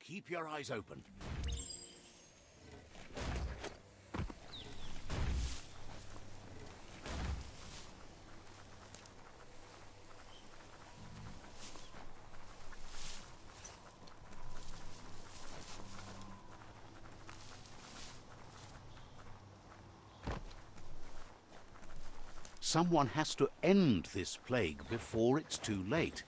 keep your eyes open. Someone has to end this plague before it's too late.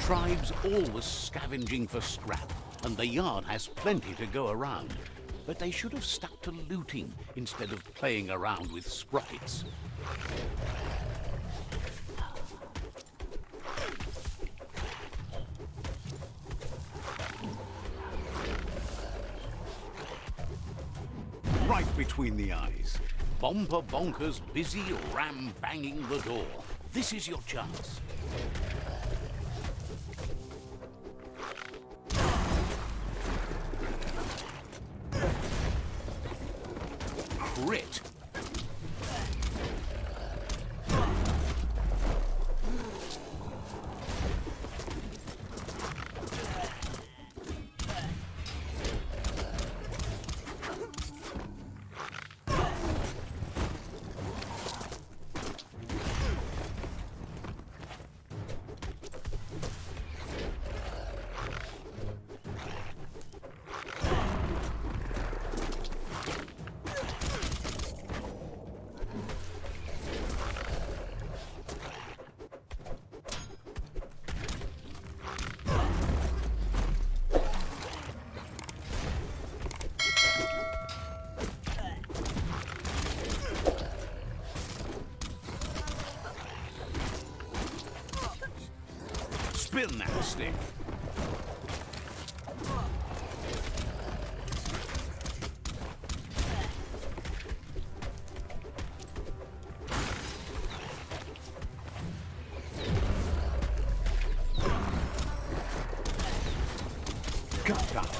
Tribes always scavenging for scrap, and the yard has plenty to go around. But they should have stuck to looting instead of playing around with sprites. Right between the eyes. Bomber Bonkers busy ram-banging the door. This is your chance. Crit. Spin that stick. Cut.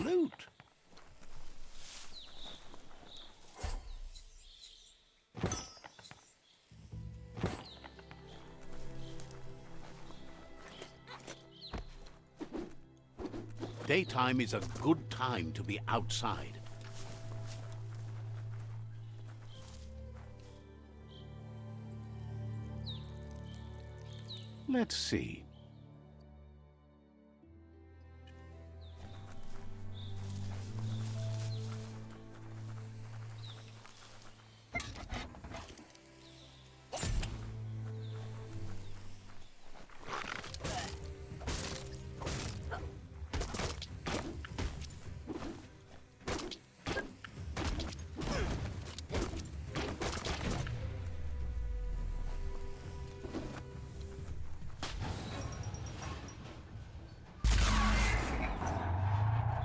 Loot. Daytime is a good time to be outside. Let's see.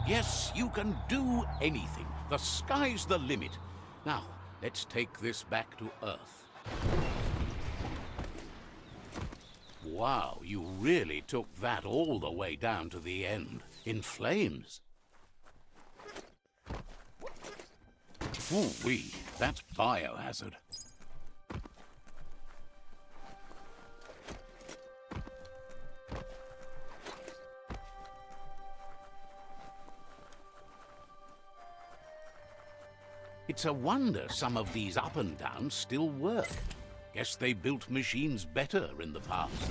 Yes, you can do anything. The sky's the limit. Now, let's take this back to Earth. Wow, you really took that all the way down to the end, in flames. Ooh-wee, that's biohazard. It's a wonder some of these up and downs still work. Guess they built machines better in the past.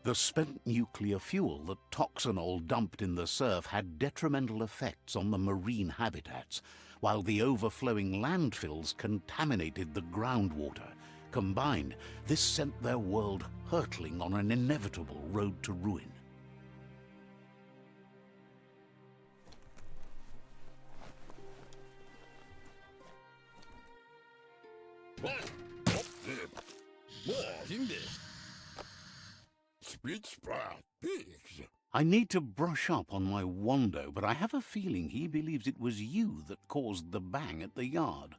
The spent nuclear fuel that Toxanol dumped in the surf had detrimental effects on the marine habitats, while the overflowing landfills contaminated the groundwater. Combined, this sent their world hurtling on an inevitable road to ruin. I need to brush up on my Wando, but I have a feeling he believes it was you that caused the bang at the yard.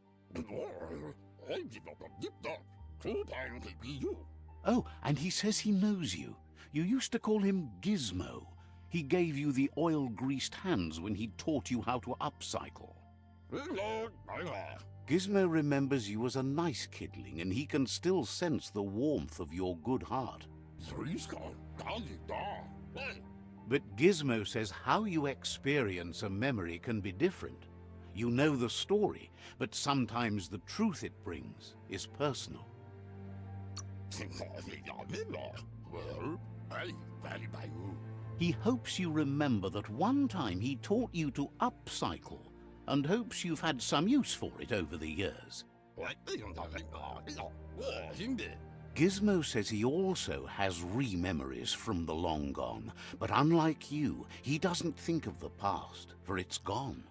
Oh, and he says he knows you. You used to call him Gizmo. He gave you the oil-greased hands when he taught you how to upcycle. Gizmo remembers you as a nice kidling, and he can still sense the warmth of your good heart. But Gizmo says how you experience a memory can be different. You know the story, but sometimes the truth it brings is personal. He hopes you remember that one time he taught you to upcycle, and hopes you've had some use for it over the years. Gizmo says he also has re-memories from the long gone, but unlike you, he doesn't think of the past, for it's gone.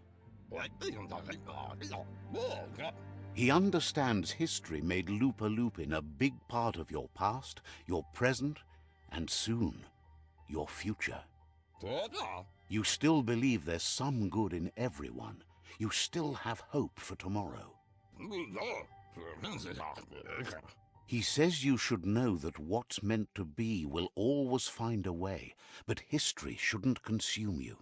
He understands history made Lupa Lupin a big part of your past, your present, and soon, your future. You still believe there's some good in everyone. You still have hope for tomorrow. He says you should know that what's meant to be will always find a way, but history shouldn't consume you.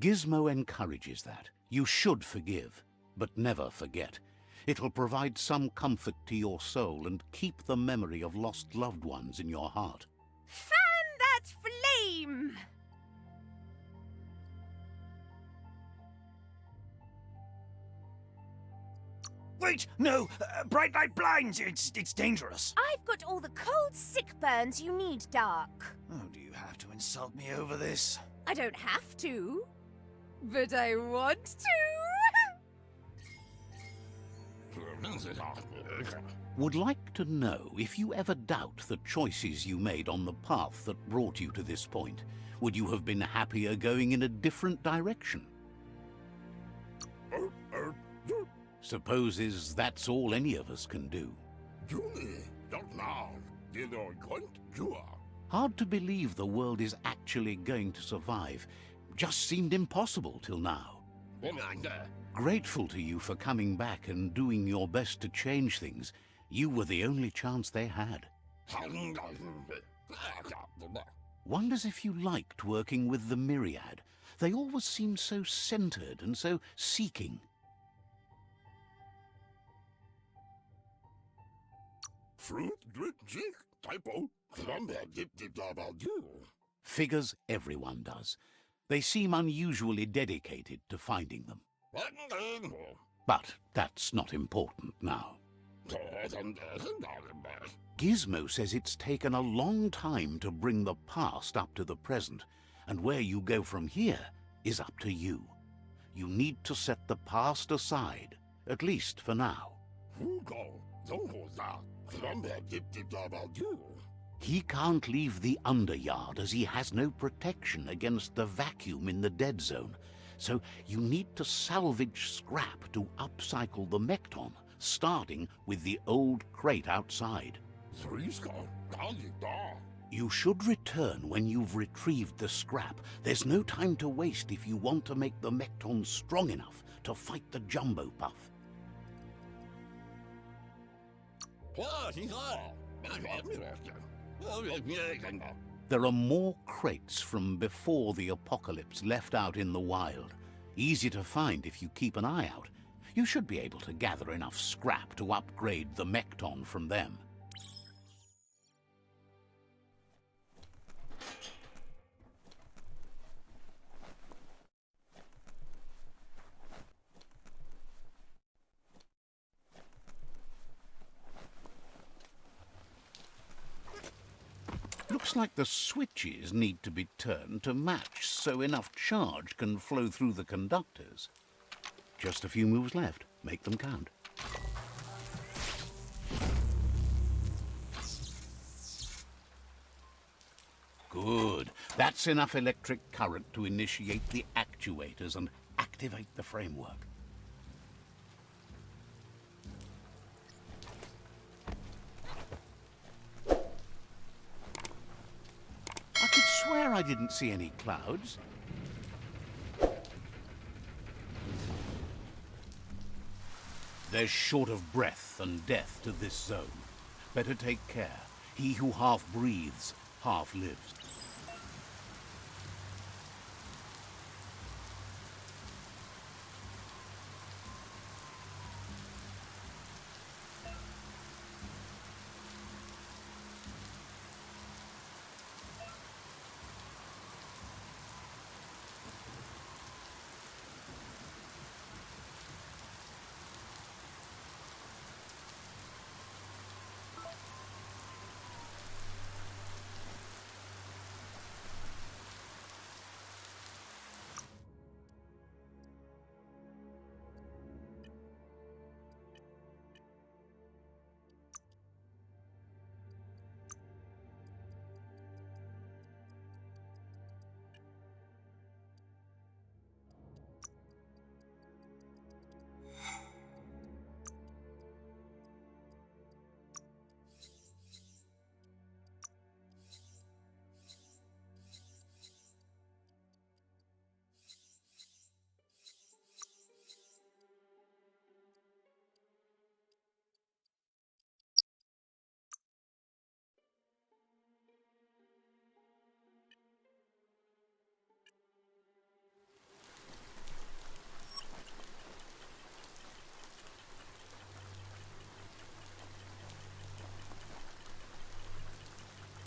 Gizmo encourages that. You should forgive, but never forget. It'll provide some comfort to your soul and keep the memory of lost loved ones in your heart. Fan that flame! Wait, no! Bright light blinds! It's dangerous! I've got all the cold sick burns you need, Dark. Oh, do you have to insult me over this? I don't have to, but I want to. Would like to know if you ever doubt the choices you made on the path that brought you to this point. Would you have been happier going in a different direction? Supposes that's all any of us can do. Hard to believe the world is actually going to survive. Just seemed impossible till now. Grateful to you for coming back and doing your best to change things. You were the only chance they had. Wonders if you liked working with the Myriad. They always seemed so centered and so seeking. Figures everyone does. They seem unusually dedicated to finding them. But that's not important now. Gizmo says it's taken a long time to bring the past up to the present, and where you go from here is up to you. You need to set the past aside, at least for now. He can't leave the underyard as he has no protection against the vacuum in the dead zone, so you need to salvage scrap to upcycle the Mekton, starting with the old crate outside. You should return when you've retrieved the scrap. There's no time to waste if you want to make the Mekton strong enough to fight the Jumbo Puff. There are more crates from before the apocalypse left out in the wild. Easy to find if you keep an eye out. You should be able to gather enough scrap to upgrade the Mekton from them. Looks like the switches need to be turned to match so enough charge can flow through the conductors. Just a few moves left. Make them count. Good. That's enough electric current to initiate the actuators and activate the framework. I could swear I didn't see any clouds. There's short of breath and death to this zone. Better take care. He who half breathes, half lives.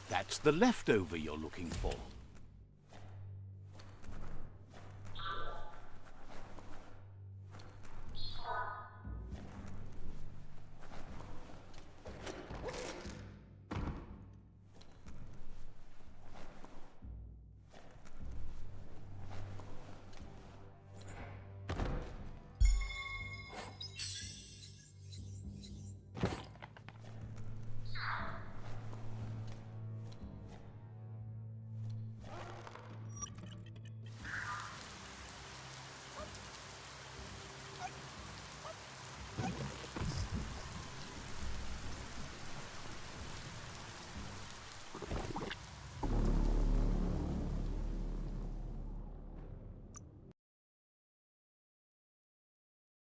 That's the leftover you're looking for.